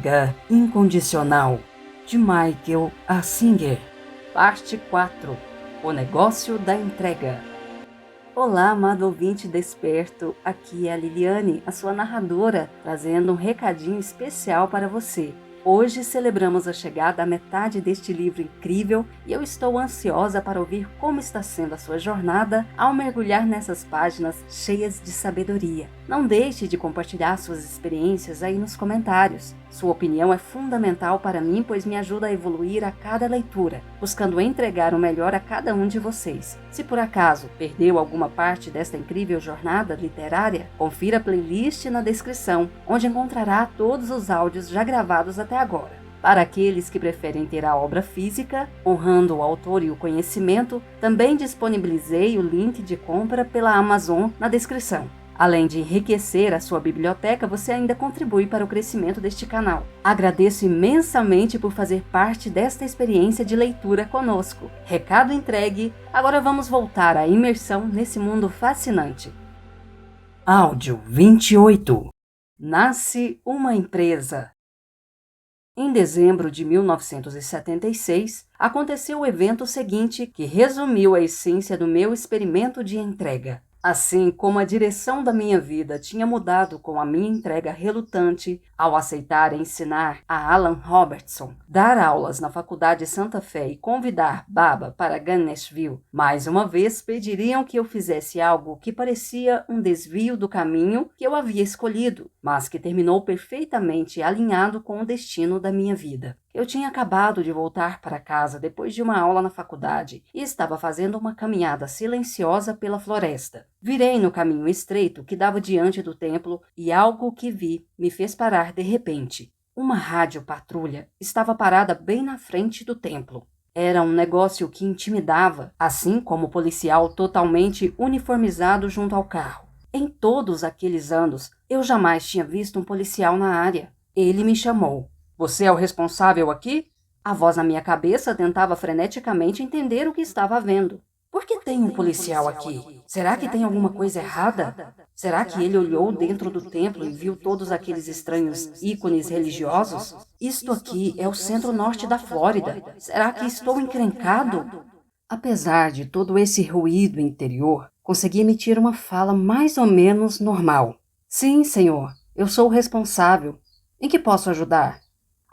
Entrega Incondicional, de Michael A. Singer. Parte 4. O Negócio da Entrega. Olá, amado ouvinte desperto, aqui é a Liliane, a sua narradora, trazendo um recadinho especial para você. Hoje celebramos a chegada à metade deste livro incrível e eu estou ansiosa para ouvir como está sendo a sua jornada ao mergulhar nessas páginas cheias de sabedoria. Não deixe de compartilhar suas experiências aí nos comentários. Sua opinião é fundamental para mim, pois me ajuda a evoluir a cada leitura, buscando entregar o melhor a cada um de vocês. Se por acaso perdeu alguma parte desta incrível jornada literária, confira a playlist na descrição, onde encontrará todos os áudios já gravados até agora. Para aqueles que preferem ter a obra física, honrando o autor e o conhecimento, também disponibilizei o link de compra pela Amazon na descrição. Além de enriquecer a sua biblioteca, você ainda contribui para o crescimento deste canal. Agradeço imensamente por fazer parte desta experiência de leitura conosco. Recado entregue, agora vamos voltar à imersão nesse mundo fascinante. Áudio 28. Nasce uma empresa. Em dezembro de 1976, aconteceu o evento seguinte que resumiu a essência do meu experimento de entrega. Assim como a direção da minha vida tinha mudado com a minha entrega relutante ao aceitar ensinar a Alan Robertson, dar aulas na Faculdade Santa Fé e convidar Baba para Ganeshville, mais uma vez pediriam que eu fizesse algo que parecia um desvio do caminho que eu havia escolhido, mas que terminou perfeitamente alinhado com o destino da minha vida. Eu tinha acabado de voltar para casa depois de uma aula na faculdade e estava fazendo uma caminhada silenciosa pela floresta. Virei no caminho estreito que dava diante do templo e algo que vi me fez parar de repente. Uma rádio patrulha estava parada bem na frente do templo. Era um negócio que intimidava, assim como o policial totalmente uniformizado junto ao carro. Em todos aqueles anos, eu jamais tinha visto um policial na área. Ele me chamou. Você é o responsável aqui? A voz na minha cabeça tentava freneticamente entender o que estava vendo. Por que tem um policial aqui? Será que tem alguma coisa errada? Será que ele olhou dentro do templo e viu todos aqueles estranhos ícones religiosos? Isto aqui é o centro-norte da Flórida. Será que estou encrencado? Apesar de todo esse ruído interior, consegui emitir uma fala mais ou menos normal. Sim, senhor, eu sou o responsável. Em que posso ajudar?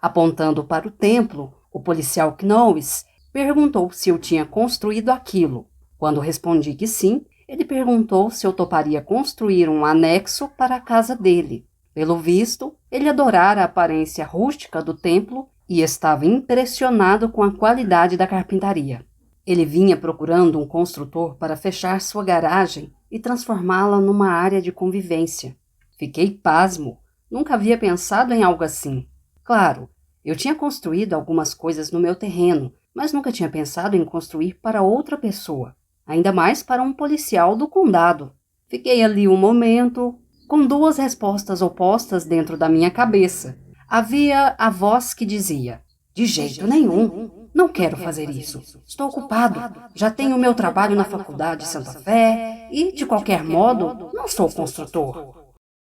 Apontando para o templo, o policial Knowles perguntou se eu tinha construído aquilo. Quando respondi que sim, ele perguntou se eu toparia construir um anexo para a casa dele. Pelo visto, ele adorara a aparência rústica do templo e estava impressionado com a qualidade da carpintaria. Ele vinha procurando um construtor para fechar sua garagem e transformá-la numa área de convivência. Fiquei pasmo. Nunca havia pensado em algo assim. Claro, eu tinha construído algumas coisas no meu terreno, mas nunca tinha pensado em construir para outra pessoa, ainda mais para um policial do condado. Fiquei ali um momento, com duas respostas opostas dentro da minha cabeça. Havia a voz que dizia: de jeito nenhum, não quero fazer isso. Estou ocupado, já tenho meu trabalho na Faculdade Santa Fé e, de qualquer modo, não sou construtor.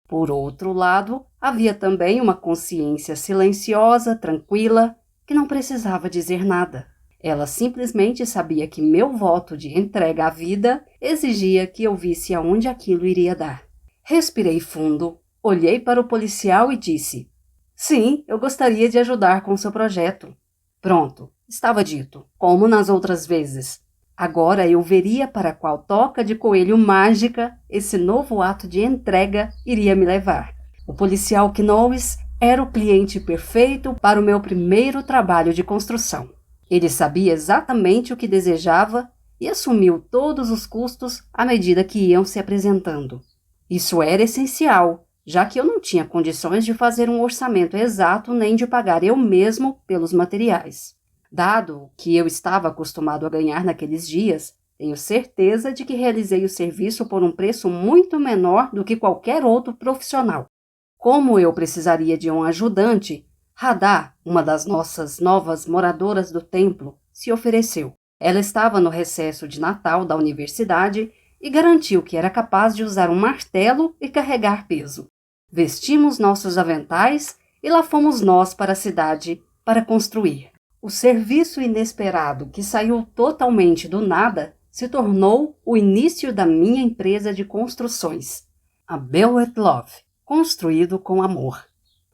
Por outro lado, havia também uma consciência silenciosa, tranquila, que não precisava dizer nada. Ela simplesmente sabia que meu voto de entrega à vida exigia que eu visse aonde aquilo iria dar. Respirei fundo, olhei para o policial e disse: sim, eu gostaria de ajudar com seu projeto. Pronto, estava dito, como nas outras vezes. Agora eu veria para qual toca de coelho mágica esse novo ato de entrega iria me levar. O policial Knowles era o cliente perfeito para o meu primeiro trabalho de construção. Ele sabia exatamente o que desejava e assumiu todos os custos à medida que iam se apresentando. Isso era essencial, já que eu não tinha condições de fazer um orçamento exato nem de pagar eu mesmo pelos materiais. Dado que eu estava acostumado a ganhar naqueles dias, tenho certeza de que realizei o serviço por um preço muito menor do que qualquer outro profissional. Como eu precisaria de um ajudante, Radha, uma das nossas novas moradoras do templo, se ofereceu. Ela estava no recesso de Natal da universidade e garantiu que era capaz de usar um martelo e carregar peso. Vestimos nossos aventais e lá fomos nós para a cidade para construir. O serviço inesperado, que saiu totalmente do nada, se tornou o início da minha empresa de construções, a Bell & Love, construído com amor.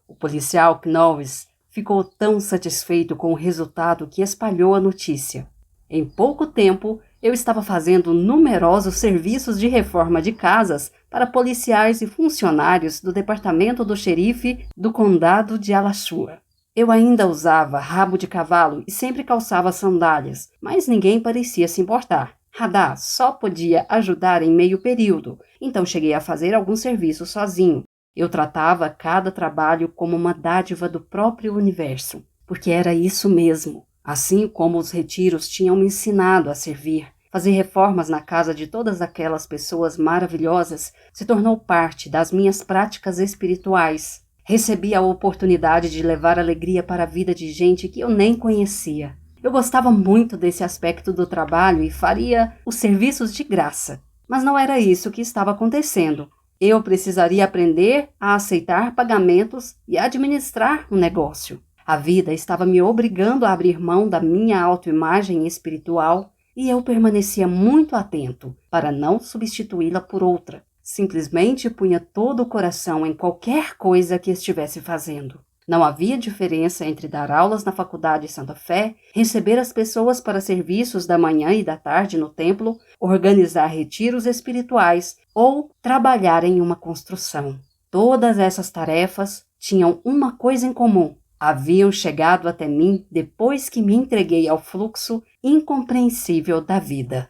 O policial Knowles ficou tão satisfeito com o resultado que espalhou a notícia. Em pouco tempo, eu estava fazendo numerosos serviços de reforma de casas para policiais e funcionários do departamento do xerife do condado de Alachua. Eu ainda usava rabo de cavalo e sempre calçava sandálias, mas ninguém parecia se importar. Radar só podia ajudar em meio período, então cheguei a fazer alguns serviços sozinho. Eu tratava cada trabalho como uma dádiva do próprio universo, porque era isso mesmo. Assim como os retiros tinham me ensinado a servir, fazer reformas na casa de todas aquelas pessoas maravilhosas se tornou parte das minhas práticas espirituais. Recebi a oportunidade de levar alegria para a vida de gente que eu nem conhecia. Eu gostava muito desse aspecto do trabalho e faria os serviços de graça. Mas não era isso que estava acontecendo. Eu precisaria aprender a aceitar pagamentos e administrar um negócio. A vida estava me obrigando a abrir mão da minha autoimagem espiritual e eu permanecia muito atento para não substituí-la por outra. Simplesmente punha todo o coração em qualquer coisa que estivesse fazendo. Não havia diferença entre dar aulas na Faculdade Santa Fé, receber as pessoas para serviços da manhã e da tarde no templo, organizar retiros espirituais ou trabalhar em uma construção. Todas essas tarefas tinham uma coisa em comum. Haviam chegado até mim depois que me entreguei ao fluxo incompreensível da vida.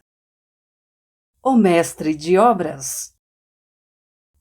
O mestre de obras.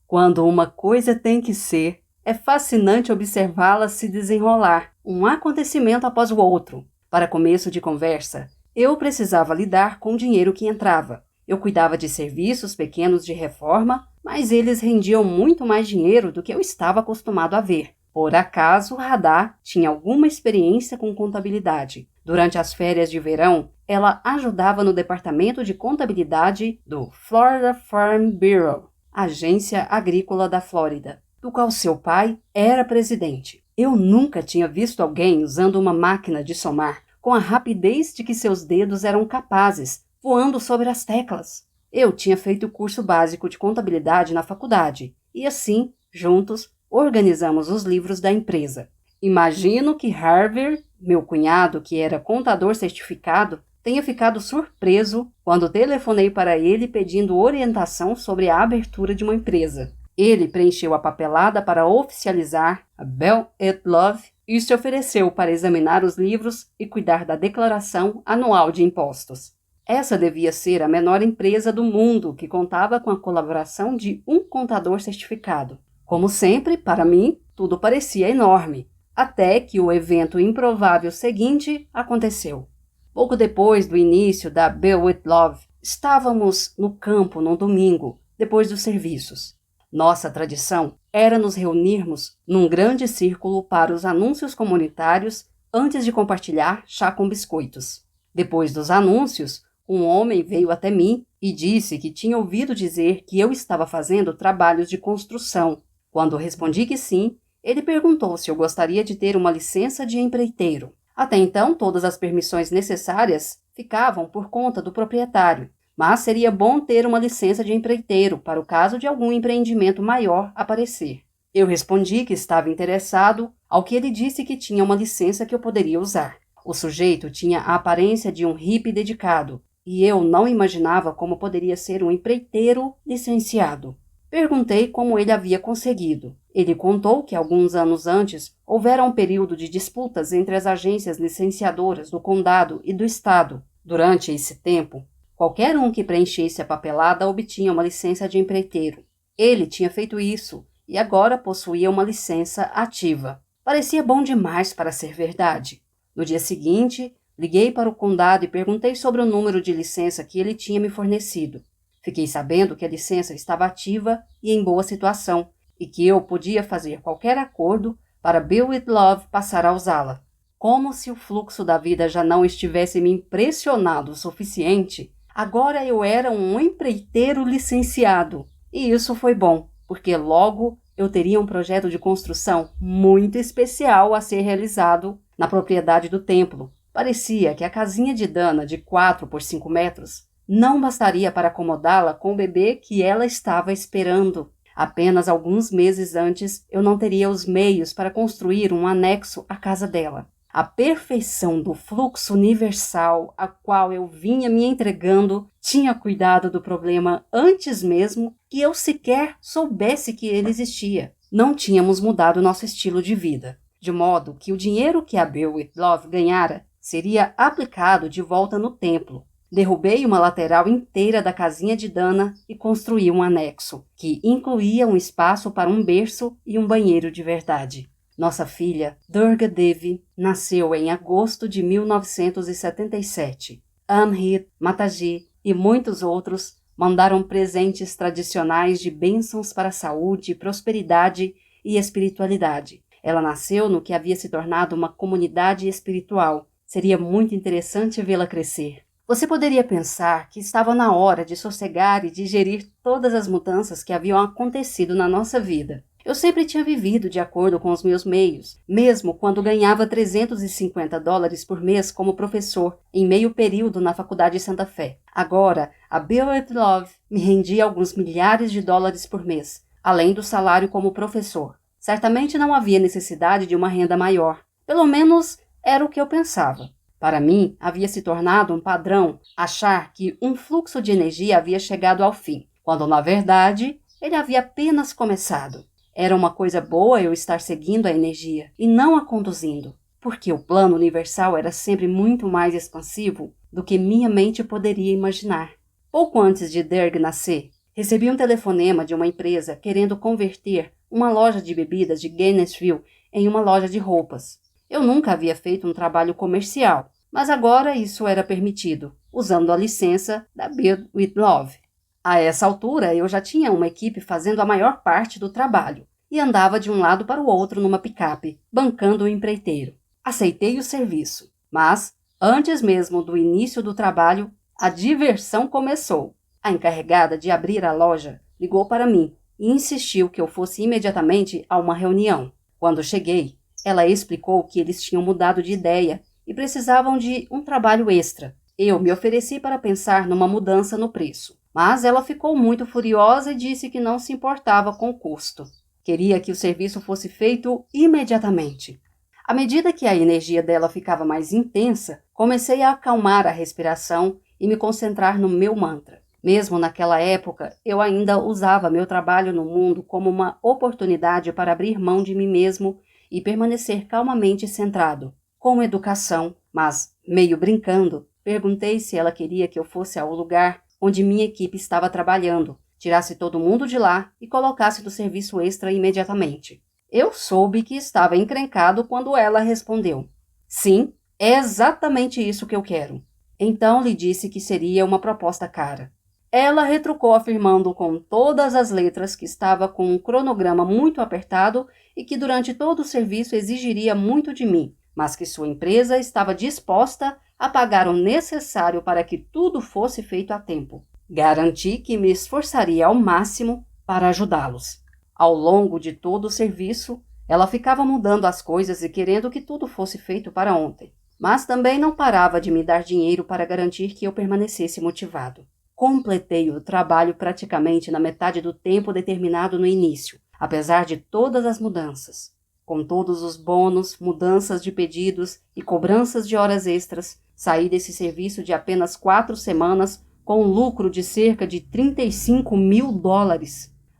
Quando uma coisa tem que ser, é fascinante observá-la se desenrolar, um acontecimento após o outro. Para começo de conversa, eu precisava lidar com o dinheiro que entrava. Eu cuidava de serviços pequenos de reforma, mas eles rendiam muito mais dinheiro do que eu estava acostumado a ver. Por acaso, Radar tinha alguma experiência com contabilidade. Durante as férias de verão, ela ajudava no departamento de contabilidade do Florida Farm Bureau, agência agrícola da Flórida, do qual seu pai era presidente. Eu nunca tinha visto alguém usando uma máquina de somar com a rapidez de que seus dedos eram capazes, voando sobre as teclas. Eu tinha feito o curso básico de contabilidade na faculdade e assim, juntos, organizamos os livros da empresa. Imagino que Harvey, meu cunhado, que era contador certificado, tenha ficado surpreso quando telefonei para ele pedindo orientação sobre a abertura de uma empresa. Ele preencheu a papelada para oficializar a Bell & Love e se ofereceu para examinar os livros e cuidar da declaração anual de impostos. Essa devia ser a menor empresa do mundo que contava com a colaboração de um contador certificado. Como sempre, para mim, tudo parecia enorme, até que o evento improvável seguinte aconteceu. Pouco depois do início da Bell & Love, estávamos no campo num domingo, depois dos serviços. Nossa tradição era nos reunirmos num grande círculo para os anúncios comunitários antes de compartilhar chá com biscoitos. Depois dos anúncios, um homem veio até mim e disse que tinha ouvido dizer que eu estava fazendo trabalhos de construção. Quando respondi que sim, ele perguntou se eu gostaria de ter uma licença de empreiteiro. Até então, todas as permissões necessárias ficavam por conta do proprietário, mas seria bom ter uma licença de empreiteiro para o caso de algum empreendimento maior aparecer. Eu respondi que estava interessado, ao que ele disse que tinha uma licença que eu poderia usar. O sujeito tinha a aparência de um hippie dedicado, e eu não imaginava como poderia ser um empreiteiro licenciado. Perguntei como ele havia conseguido. Ele contou que alguns anos antes houvera um período de disputas entre as agências licenciadoras do condado e do estado. Durante esse tempo, qualquer um que preenchesse a papelada obtinha uma licença de empreiteiro. Ele tinha feito isso e agora possuía uma licença ativa. Parecia bom demais para ser verdade. No dia seguinte, liguei para o condado e perguntei sobre o número de licença que ele tinha me fornecido. Fiquei sabendo que a licença estava ativa e em boa situação, e que eu podia fazer qualquer acordo para Bell & Love passar a usá-la. Como se o fluxo da vida já não estivesse me impressionado o suficiente, agora eu era um empreiteiro licenciado. E isso foi bom, porque logo eu teria um projeto de construção muito especial a ser realizado na propriedade do templo. Parecia que a casinha de Dana, de 4 por 5 metros, não bastaria para acomodá-la com o bebê que ela estava esperando. Apenas alguns meses antes, eu não teria os meios para construir um anexo à casa dela. A perfeição do fluxo universal a qual eu vinha me entregando tinha cuidado do problema antes mesmo que eu sequer soubesse que ele existia. Não tínhamos mudado nosso estilo de vida, de modo que o dinheiro que a Bill Whitloff ganhara seria aplicado de volta no templo. Derrubei uma lateral inteira da casinha de Dana e construí um anexo, que incluía um espaço para um berço e um banheiro de verdade. Nossa filha, Durga Devi, nasceu em agosto de 1977. Amrit, Mataji e muitos outros mandaram presentes tradicionais de bênçãos para a saúde, prosperidade e espiritualidade. Ela nasceu no que havia se tornado uma comunidade espiritual. Seria muito interessante vê-la crescer. Você poderia pensar que estava na hora de sossegar e digerir todas as mudanças que haviam acontecido na nossa vida. Eu sempre tinha vivido de acordo com os meus meios, mesmo quando ganhava $350 por mês como professor em meio período na Faculdade de Santa Fé. Agora, a Bill Whitloff me rendia alguns milhares de dólares por mês, além do salário como professor. Certamente não havia necessidade de uma renda maior. Pelo menos era o que eu pensava. Para mim, havia se tornado um padrão achar que um fluxo de energia havia chegado ao fim, quando na verdade ele havia apenas começado. Era uma coisa boa eu estar seguindo a energia e não a conduzindo, porque o plano universal era sempre muito mais expansivo do que minha mente poderia imaginar. Pouco antes de Derg nascer, recebi um telefonema de uma empresa querendo converter uma loja de bebidas de Gainesville em uma loja de roupas. Eu nunca havia feito um trabalho comercial, mas agora isso era permitido, usando a licença da Bill Whitloff. A essa altura, eu já tinha uma equipe fazendo a maior parte do trabalho e andava de um lado para o outro numa picape, bancando o empreiteiro. Aceitei o serviço, mas, antes mesmo do início do trabalho, a diversão começou. A encarregada de abrir a loja ligou para mim e insistiu que eu fosse imediatamente a uma reunião. Quando cheguei, ela explicou que eles tinham mudado de ideia e precisavam de um trabalho extra. Eu me ofereci para pensar numa mudança no preço. Mas ela ficou muito furiosa e disse que não se importava com o custo. Queria que o serviço fosse feito imediatamente. À medida que a energia dela ficava mais intensa, comecei a acalmar a respiração e me concentrar no meu mantra. Mesmo naquela época, eu ainda usava meu trabalho no mundo como uma oportunidade para abrir mão de mim mesmo e permanecer calmamente centrado. Com educação, mas meio brincando, perguntei se ela queria que eu fosse ao lugar onde minha equipe estava trabalhando, tirasse todo mundo de lá e colocasse do serviço extra imediatamente. Eu soube que estava encrencado quando ela respondeu: "Sim, é exatamente isso que eu quero." Então lhe disse que seria uma proposta cara. Ela retrucou afirmando com todas as letras que estava com um cronograma muito apertado e que durante todo o serviço exigiria muito de mim, mas que sua empresa estava disposta a pagar o necessário para que tudo fosse feito a tempo. Garanti que me esforçaria ao máximo para ajudá-los. Ao longo de todo o serviço, ela ficava mudando as coisas e querendo que tudo fosse feito para ontem, mas também não parava de me dar dinheiro para garantir que eu permanecesse motivado. Completei o trabalho praticamente na metade do tempo determinado no início, apesar de todas as mudanças. Com todos os bônus, mudanças de pedidos e cobranças de horas extras, saí desse serviço de apenas 4 semanas com um lucro de cerca de $35 mil.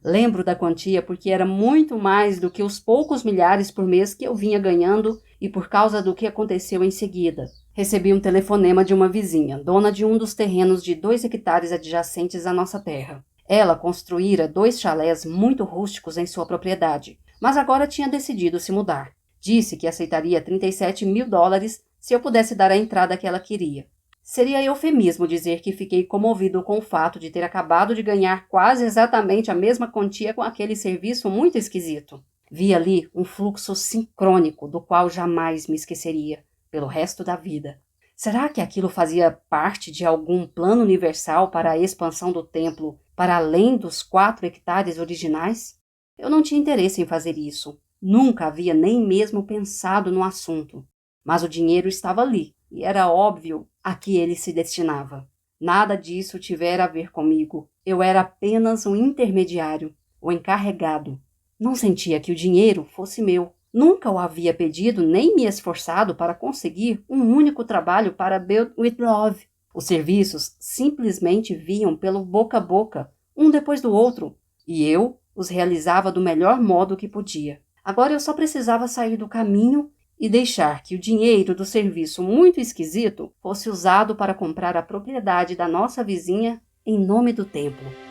Lembro da quantia porque era muito mais do que os poucos milhares por mês que eu vinha ganhando e por causa do que aconteceu em seguida. Recebi um telefonema de uma vizinha, dona de um dos terrenos de 2 hectares adjacentes à nossa terra. Ela construíra 2 chalés muito rústicos em sua propriedade, mas agora tinha decidido se mudar. Disse que aceitaria $37 mil se eu pudesse dar a entrada que ela queria. Seria eufemismo dizer que fiquei comovido com o fato de ter acabado de ganhar quase exatamente a mesma quantia com aquele serviço muito esquisito. Vi ali um fluxo sincrônico do qual jamais me esqueceria, pelo resto da vida. Será que aquilo fazia parte de algum plano universal para a expansão do templo para além dos 4 hectares originais? Eu não tinha interesse em fazer isso. Nunca havia nem mesmo pensado no assunto. Mas o dinheiro estava ali, e era óbvio a que ele se destinava. Nada disso tivera a ver comigo. Eu era apenas um intermediário, o encarregado. Não sentia que o dinheiro fosse meu. Nunca o havia pedido nem me esforçado para conseguir um único trabalho para Build with Love. Os serviços simplesmente vinham pelo boca a boca, um depois do outro, e eu os realizava do melhor modo que podia. Agora eu só precisava sair do caminho e deixar que o dinheiro do serviço muito esquisito fosse usado para comprar a propriedade da nossa vizinha em nome do templo.